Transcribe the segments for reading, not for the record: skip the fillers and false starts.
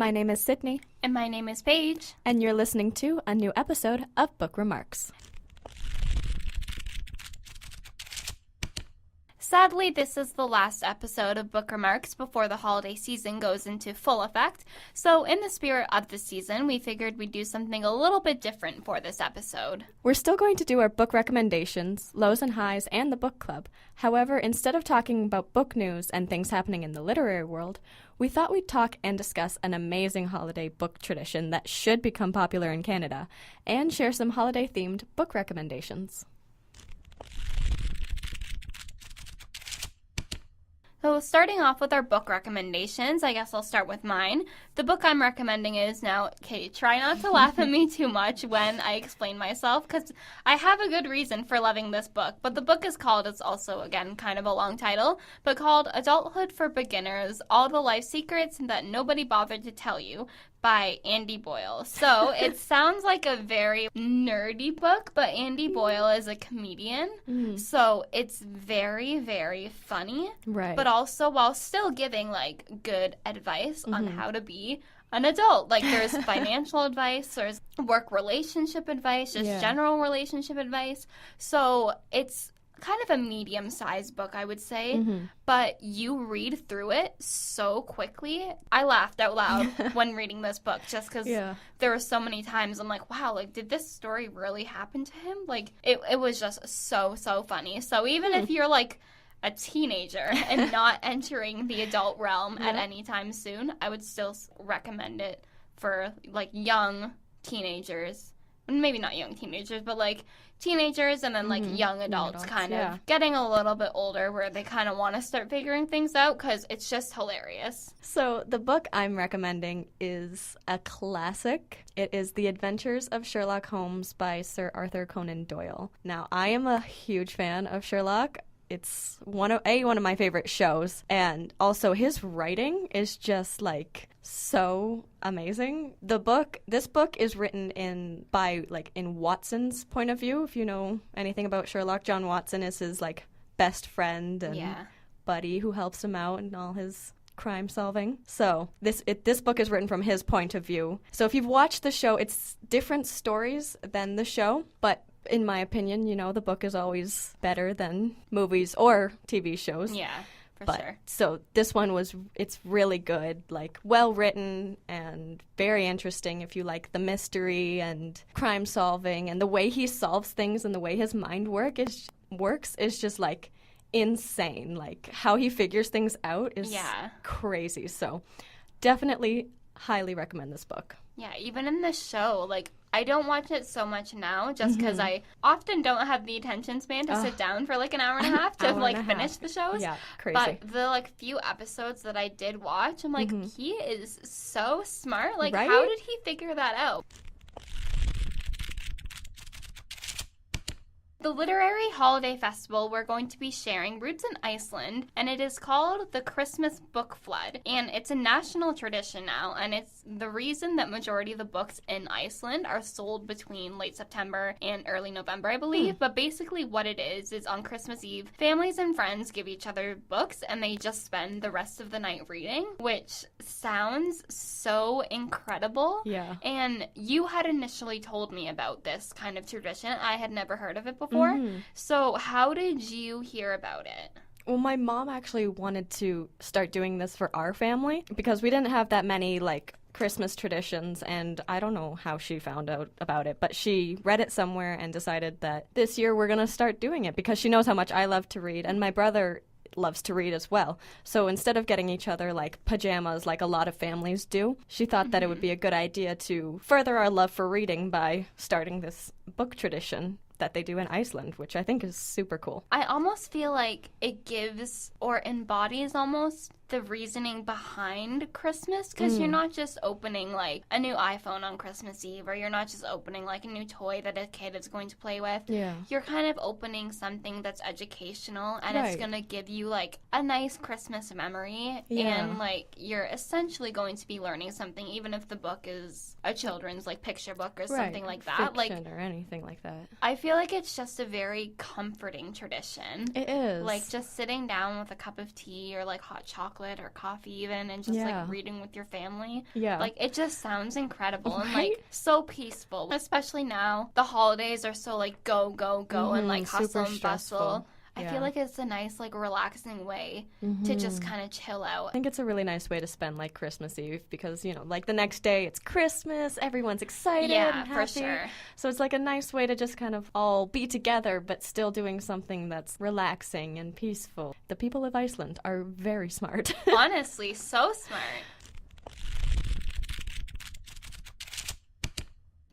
My name is Sydney. And my name is Paige. And you're listening to a new episode of Book ReMarks. Sadly, this is the last episode of Book ReMarks before the holiday season goes into full effect. So in the spirit of the season, we figured we'd do something a little bit different for this episode. We're still going to do our book recommendations, lows and highs, and the book club. However, instead of talking about book news and things happening in the literary world, we thought we'd talk and discuss an amazing holiday book tradition that should become popular in Canada, and share some holiday-themed book recommendations. So starting off with our book recommendations, I guess I'll start with mine. The book I'm recommending is now, okay, try not to laugh at me too much when I explain myself, because I have a good reason for loving this book. But the book is called, it's also, again, kind of a long title, but called Adulthood for Beginners, All the Life Secrets That Nobody Bothered to Tell You, by Andy Boyle. So it sounds like a very nerdy book, but Andy Boyle is a comedian. So it's very, very funny. Right. But also while still giving like good advice on how to be an adult. Like there's financial advice, there's work relationship advice, just general relationship advice. So it's kind of a medium-sized book, I would say, but you read through it so quickly. I laughed out loud when reading this book just because there were so many times I'm like, wow, like, did this story really happen to him? Like, it was just so funny. So even if you're, like, a teenager and not entering the adult realm at any time soon, I would still recommend it for, like, young teenagers. Maybe not young teenagers, but, like, teenagers and then, like, young adults kind of getting a little bit older where they kind of want to start figuring things out because it's just hilarious. So the book I'm recommending is a classic. It is The Adventures of Sherlock Holmes by Sir Arthur Conan Doyle. Now, I am a huge fan of Sherlock. It's one of my favorite shows, and also his writing is just like so amazing. This book is written in Watson's point of view. If you know anything about Sherlock, John Watson is his like best friend and buddy who helps him out in all his crime solving. So this book is written from his point of view. So if you've watched the show, it's different stories than the show, but in my opinion, you know, the book is always better than movies or TV shows. Yeah, for sure. So this one it's really good, like well written and very interesting if you like the mystery and crime solving, and the way he solves things and the way his mind works is just like insane. Like how he figures things out is crazy. So definitely highly recommend this book. Yeah, even in the show, like, I don't watch it so much now just because I often don't have the attention span to sit down for like an hour and a half to like finish the shows. Yeah, crazy. But the like few episodes that I did watch, I'm like, he is so smart. Like, how did he figure that out? The Literary Holiday Festival, we're going to be sharing roots in Iceland, and it is called the Christmas Book Flood. And it's a national tradition now, and it's the reason that majority of the books in Iceland are sold between late September and early November, I believe. But basically what it is on Christmas Eve, families and friends give each other books, and they just spend the rest of the night reading, which sounds so incredible. Yeah. And you had initially told me about this kind of tradition. I had never heard of it before. So how did you hear about it? Well, my mom actually wanted to start doing this for our family because we didn't have that many like Christmas traditions, and I don't know how she found out about it, but she read it somewhere and decided that this year we're going to start doing it because she knows how much I love to read, and my brother loves to read as well. So instead of getting each other like pajamas like a lot of families do, she thought that it would be a good idea to further our love for reading by starting this book tradition that they do in Iceland, which I think is super cool. I almost feel like it gives or embodies almost the reasoning behind Christmas, because you're not just opening like a new iPhone on Christmas Eve, or you're not just opening like a new toy that a kid is going to play with. Yeah. You're kind of opening something that's educational, and it's going to give you like a nice Christmas memory, and like you're essentially going to be learning something, even if the book is a children's like picture book or something like that. Fiction or anything like that. I feel like it's just a very comforting tradition. It is. Like just sitting down with a cup of tea or like hot chocolate chocolate or coffee even, and just like reading with your family. Yeah. Like, it just sounds incredible and like so peaceful. Especially now, the holidays are so like go, go, go, and like hustle and bustle. I feel like it's a nice, like, relaxing way to just kind of chill out. I think it's a really nice way to spend, like, Christmas Eve because, you know, like, the next day it's Christmas, everyone's excited and happy. For sure. So it's, like, a nice way to just kind of all be together but still doing something that's relaxing and peaceful. The people of Iceland are very smart. Honestly, so smart.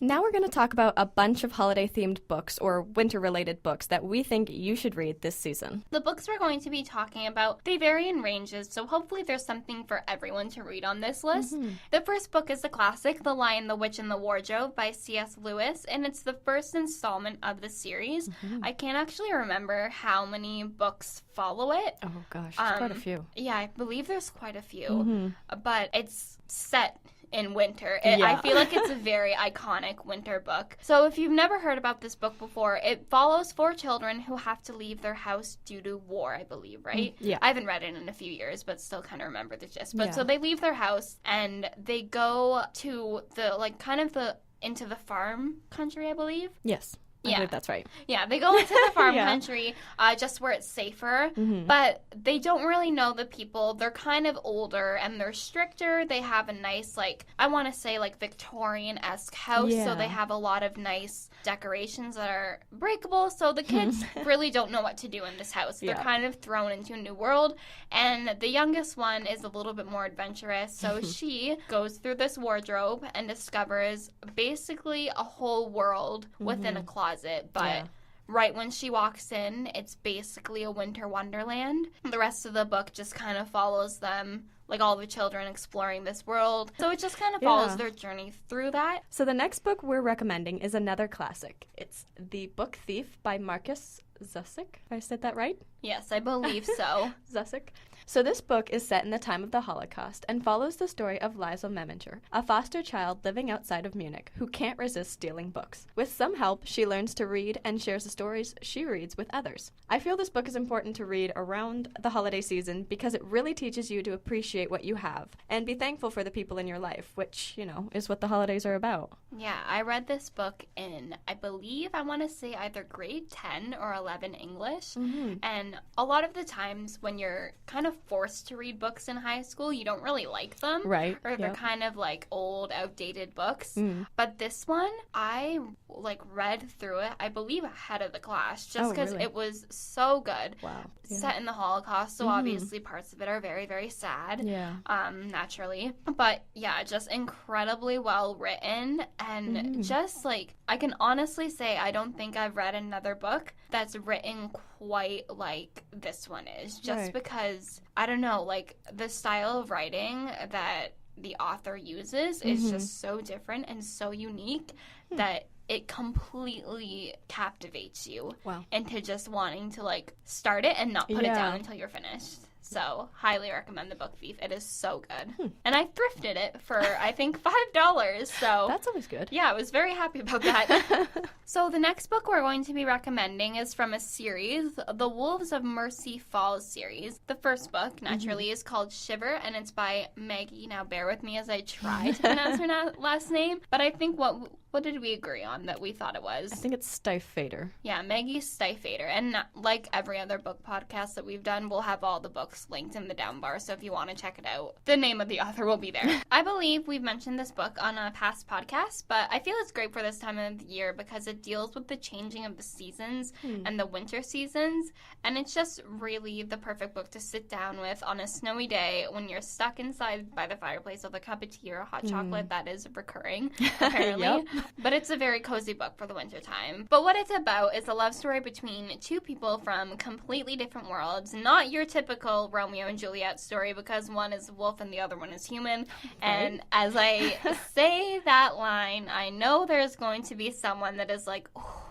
Now we're going to talk about a bunch of holiday-themed books or winter-related books that we think you should read this season. The books we're going to be talking about, they vary in ranges, so hopefully there's something for everyone to read on this list. The first book is the classic, The Lion, the Witch, and the Wardrobe by C.S. Lewis, and it's the first installment of the series. I can't actually remember how many books follow it. Oh, gosh, there's quite a few. Yeah, I believe there's quite a few, but it's set in winter. I feel like it's a very iconic winter book. So if you've never heard about this book before, it follows 4 children who have to leave their house due to war, I believe, right? Yeah. I haven't read it in a few years, but still kind of remember the gist. But so they leave their house and they go to the, like, kind of the, into the farm country, I believe. Yes. I believe that's right. Yeah, they go into the farm country just where it's safer, but they don't really know the people. They're kind of older and they're stricter. They have a nice, like, I want to say, like, Victorian-esque house, so they have a lot of nice decorations that are breakable, so the kids really don't know what to do in this house. They're kind of thrown into a new world, and the youngest one is a little bit more adventurous, so she goes through this wardrobe and discovers basically a whole world within a closet. But right when she walks in, it's basically a winter wonderland. The rest of the book just kind of follows them, like all the children exploring this world. So it just kind of follows their journey through that. So the next book we're recommending is another classic. It's The Book Thief by Markus Zusak. I said that right? Yes, I believe so. Zusak. So this book is set in the time of the Holocaust and follows the story of Liza Meminger, a foster child living outside of Munich who can't resist stealing books. With some help, she learns to read and shares the stories she reads with others. I feel this book is important to read around the holiday season because it really teaches you to appreciate what you have and be thankful for the people in your life, which, you know, is what the holidays are about. Yeah, I read this book in, I believe, I want to say either grade 10 or 11 English. And a lot of the times when you're kind of forced to read books in high school, you don't really like them. Right. Or they're kind of like old, outdated books. But this one, I like read through it, I believe ahead of the class, just because it was so good. Wow. Set in the Holocaust, so obviously parts of it are very, very sad. Naturally. But yeah, just incredibly well written and just like, I can honestly say I don't think I've read another book that's written quite like this one is, just because, I don't know, like the style of writing that the author uses is just so different and so unique that it completely captivates you into just wanting to like start it and not put it down until you're finished. So, highly recommend The Book Thief. It is so good. And I thrifted it for, I think, $5. So that's always good. Yeah, I was very happy about that. So, the next book we're going to be recommending is from a series, the Wolves of Mercy Falls series. The first book, naturally, is called Shiver, and it's by Maggie. Now, bear with me as I try to pronounce her last name. But I think what did we agree on that we thought it was? I think it's Stiefvater. Yeah, Maggie Stiefvater. And like every other book podcast that we've done, we'll have all the books linked in the down bar, so if you want to check it out, the name of the author will be there. I believe we've mentioned this book on a past podcast, but I feel it's great for this time of the year because it deals with the changing of the seasons and the winter seasons, and it's just really the perfect book to sit down with on a snowy day when you're stuck inside by the fireplace with a cup of tea or a hot chocolate. That is recurring, apparently. But it's a very cozy book for the winter time. But what it's about is a love story between two people from completely different worlds. Not your typical Romeo and Juliet story because one is a wolf and the other one is human. And as I say that line, I know there's going to be someone that is like, oh,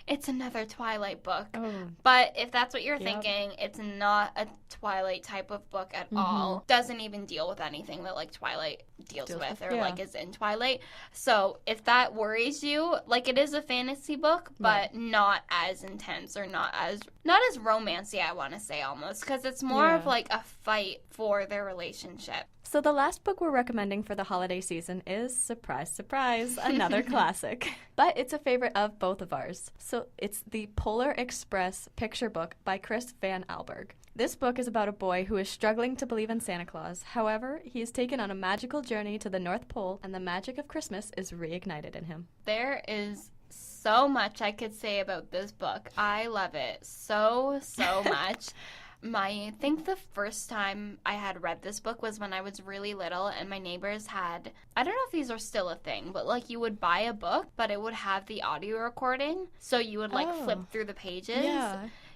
it's another Twilight book. But if that's what you're thinking, it's not a Twilight type of book at all. Doesn't even deal with anything that like Twilight deals with or like is in Twilight. So if that worries you, like it is a fantasy book, but not as intense or not as romancy, I want to say almost, because it's more of like a fight for their relationship. So the last book we're recommending for the holiday season is, surprise, surprise, another classic. But it's a favorite of both of ours. So it's the Polar Express picture book by Chris Van Allsburg. This book is about a boy who is struggling to believe in Santa Claus. However, he is taken on a magical journey to the North Pole, and the magic of Christmas is reignited in him. There is so much I could say about this book. I love it so much. I think the first time I had read this book was when I was really little, and my neighbors had, I don't know if these are still a thing, but like you would buy a book, but it would have the audio recording, so you would like flip through the pages.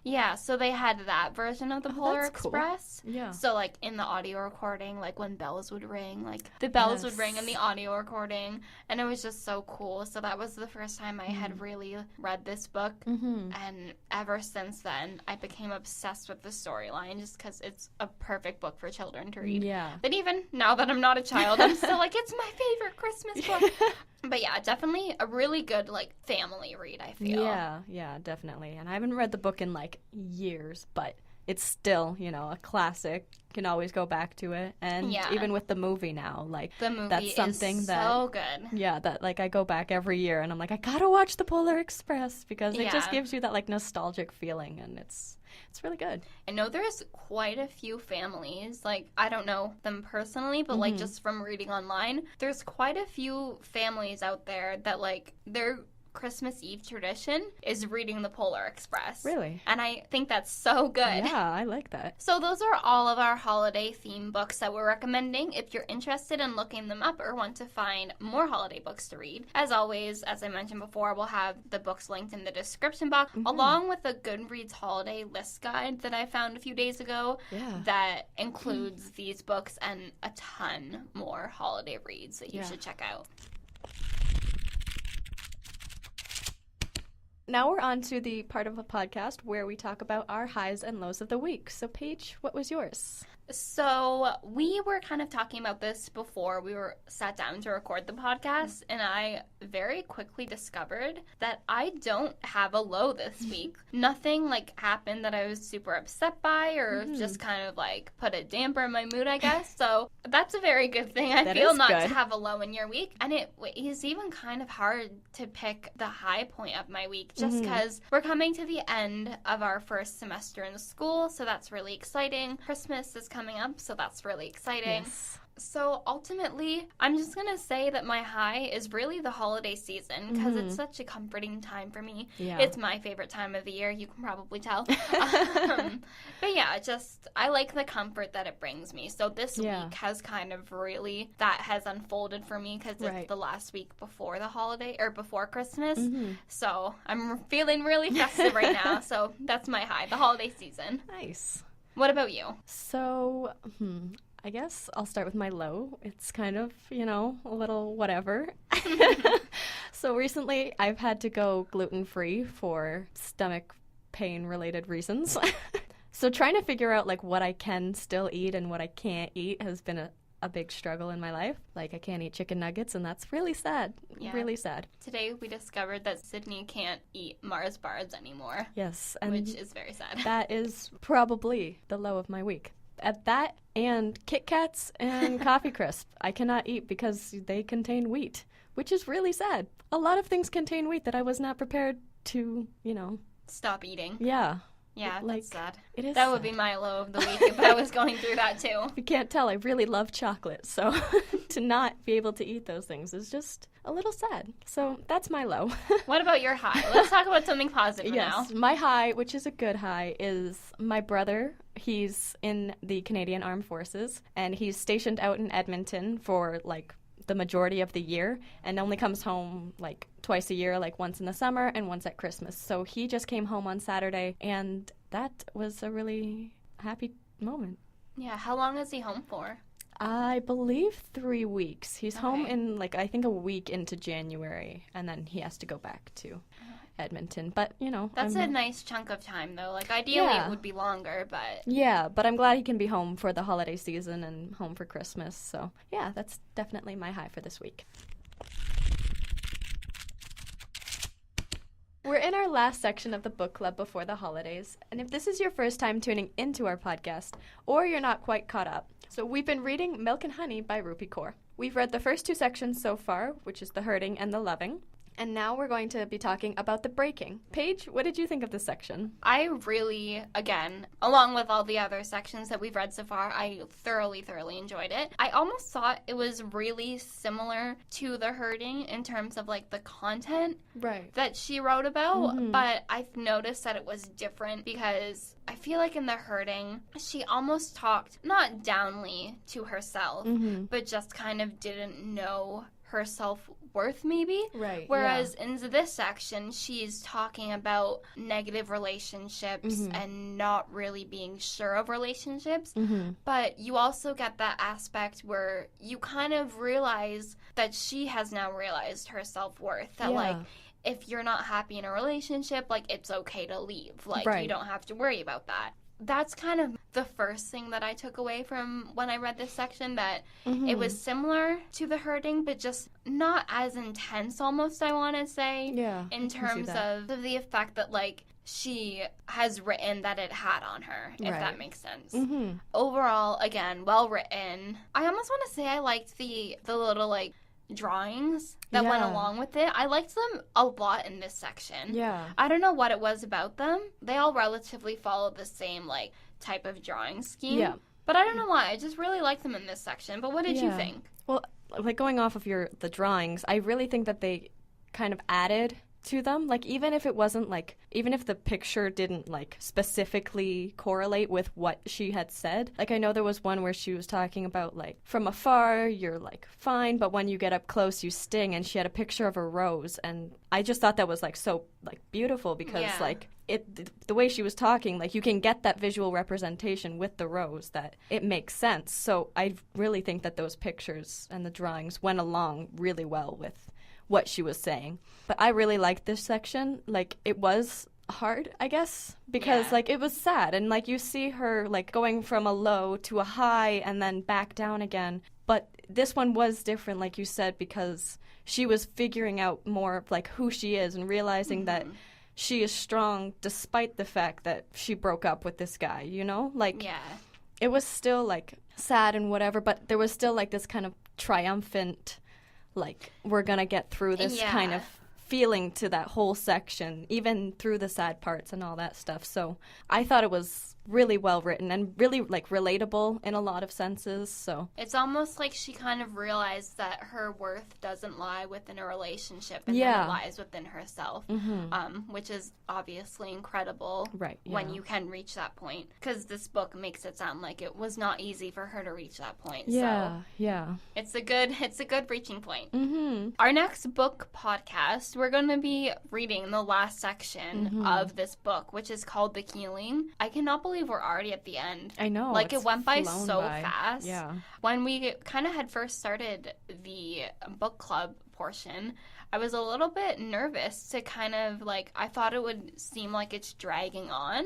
Yeah, so they had that version of the Polar Express. Cool. Yeah. So, like, in the audio recording, like, when bells would ring, like, the bells would ring in the audio recording, and it was just so cool. So that was the first time I had really read this book, and ever since then, I became obsessed with the storyline, just because it's a perfect book for children to read. Yeah. But even now that I'm not a child, I'm still like, it's my favorite Christmas book. But yeah, definitely a really good, like, family read, I feel. Yeah, definitely. And I haven't read the book in, like, years, but it's still, you know, a classic. You can always go back to it. And even with the movie now, like, the movie that's something is that, so good. Yeah, that, like, I go back every year and I'm like, I gotta watch the Polar Express because it just gives you that, like, nostalgic feeling, and it's really good. I know there's quite a few families, like, I don't know them personally, but, like, just from reading online, there's quite a few families out there that, like, their Christmas Eve tradition is reading the Polar Express. Really? And I think that's so good. Yeah, I like that. So those are all of our holiday theme books that we're recommending. If you're interested in looking them up or want to find more holiday books to read, as always, as I mentioned before, we'll have the books linked in the description box, along with a GoodReads holiday list guide that I found a few days ago that includes these books and a ton more holiday reads that you should check out. Now we're on to the part of the podcast where we talk about our highs and lows of the week. So, Paige, what was yours? So we were kind of talking about this before we were sat down to record the podcast, and I very quickly discovered that I don't have a low this week. Nothing like happened that I was super upset by or just kind of like put a damper in my mood, I guess. So that's a very good thing. I feel not to have a low in your week. And it is even kind of hard to pick the high point of my week just because we're coming to the end of our first semester in school, so that's really exciting. Christmas is coming up, so that's really exciting. Yes. So ultimately, I'm just going to say that my high is really the holiday season because it's such a comforting time for me. Yeah. It's my favorite time of the year, you can probably tell. But yeah, just I like the comfort that it brings me. So this week has kind of really, that has unfolded for me because it's the last week before the holiday, or before Christmas. So I'm feeling really festive right now. So that's my high, the holiday season. Nice. What about you? So, I guess I'll start with my low. It's kind of, you know, a little whatever. So recently I've had to go gluten-free for stomach pain-related reasons. So trying to figure out, like, what I can still eat and what I can't eat has been a big struggle in my life. Like, I can't eat chicken nuggets, and that's really sad. Yeah. Really sad. Today we discovered that Sydney can't eat Mars bars anymore. Yes. Which is very sad. That is probably the low of my week. At that and Kit Kats and Coffee Crisp, I cannot eat because they contain wheat, which is really sad. A lot of things contain wheat that I was not prepared to, you know. Stop eating. Yeah. Yeah, like, that's sad. It is that sad. would be my low of the week if I was going through that too. If you can't tell, I really love chocolate, so to not be able to eat those things is just a little sad. So that's my low. What about your high? Let's talk about something positive now. Yes, my high, which is a good high, is my brother. He's in the Canadian Armed Forces, and he's stationed out in Edmonton for, like, the majority of the year and only comes home like twice a year, like once in the summer and once at Christmas. So he just came home on Saturday, and that was a really happy moment. Yeah, how long is he home for? I believe 3 weeks. He's home in, like, I think a week into January, and then he has to go back to Edmonton. But, you know. That's a nice chunk of time, though. Like, ideally it would be longer, but. Yeah, but I'm glad he can be home for the holiday season and home for Christmas. So, yeah, that's definitely my high for this week. We're in our last section of the book club before the holidays, and if this is your first time tuning into our podcast, or you're not quite caught up, so we've been reading Milk and Honey by Rupi Kaur. We've read the first 2 sections so far, which is the hurting and the loving, and now we're going to be talking about the breaking. Paige, what did you think of this section? I really, again, along with all the other sections that we've read so far, I thoroughly enjoyed it. I almost thought it was really similar to the hurting in terms of like the content that she wrote about, but I've noticed that it was different because I feel like in the hurting, she almost talked not downly to herself, but just kind of didn't know her self-worth maybe. Whereas in this section, she's talking about negative relationships and not really being sure of relationships. But you also get that aspect where you kind of realize that she has now realized her self-worth. That like, if you're not happy in a relationship, like it's okay to leave. Like you don't have to worry about that. That's kind of the first thing that I took away from when I read this section, that it was similar to the hurting, but just not as intense almost, I want to say, in terms of the effect that, like, she has written that it had on her, if that makes sense. Overall, again, well written. I almost want to say I liked the little, like, drawings that went along with it. I liked them a lot in this section. I don't know what it was about them. They all relatively follow the same like type of drawing scheme. But I don't know why. I just really liked them in this section. But what did you think? Well, like going off of the drawings, I really think that they kind of added to them. Like even if it wasn't like, even if the picture didn't like specifically correlate with what she had said. Like I know there was one where she was talking about like from afar you're like fine, but when you get up close you sting, and she had a picture of a rose, and I just thought that was like so like beautiful because like the way she was talking, like you can get that visual representation with the rose, that it makes sense. So I really think that those pictures and the drawings went along really well with what she was saying. But I really liked this section. Like it was hard, I guess, because like it was sad, and like you see her like going from a low to a high and then back down again. But this one was different, like you said, because she was figuring out more of like who she is and realizing that she is strong despite the fact that she broke up with this guy, you know? Like it was still like sad and whatever, but there was still like this kind of triumphant, like we're gonna get through this kind of feeling to that whole section, even through the sad parts and all that stuff. So I thought it was really well written and really like relatable in a lot of senses. So it's almost like she kind of realized that her worth doesn't lie within a relationship, and that it lies within herself, which is obviously incredible when you can reach that point, because this book makes it sound like it was not easy for her to reach that point. It's a good reaching point. Our next book podcast, we're going to be reading the last section of this book, which is called The Healing. I cannot believe we're already at the end. I know. Like, it went by so fast. When we kind of had first started the book club portion, I was a little bit nervous to kind of, like, I thought it would seem like it's dragging on.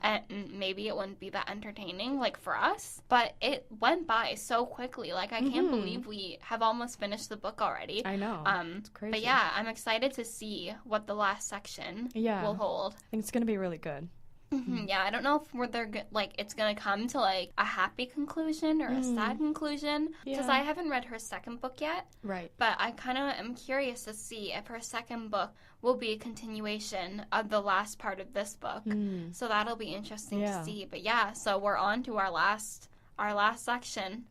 And maybe it wouldn't be that entertaining, like, for us. But it went by so quickly. Like, I can't believe we have almost finished the book already. I know. It's crazy. But yeah, I'm excited to see what the last section will hold. I think it's going to be really good. Yeah, I don't know if it's going to come to, like, a happy conclusion or a sad conclusion, because I haven't read her second book yet. But I kind of am curious to see if her second book will be a continuation of the last part of this book. So that'll be interesting to see. But yeah, so we're on to our last section.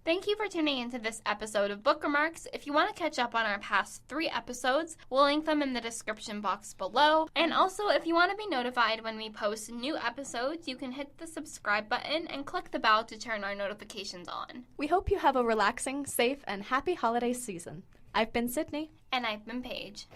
Thank you for tuning into this episode of Book ReMarks. If you want to catch up on our past 3 episodes, we'll link them in the description box below. And also, if you want to be notified when we post new episodes, you can hit the subscribe button and click the bell to turn our notifications on. We hope you have a relaxing, safe, and happy holiday season. I've been Sydney. And I've been Paige.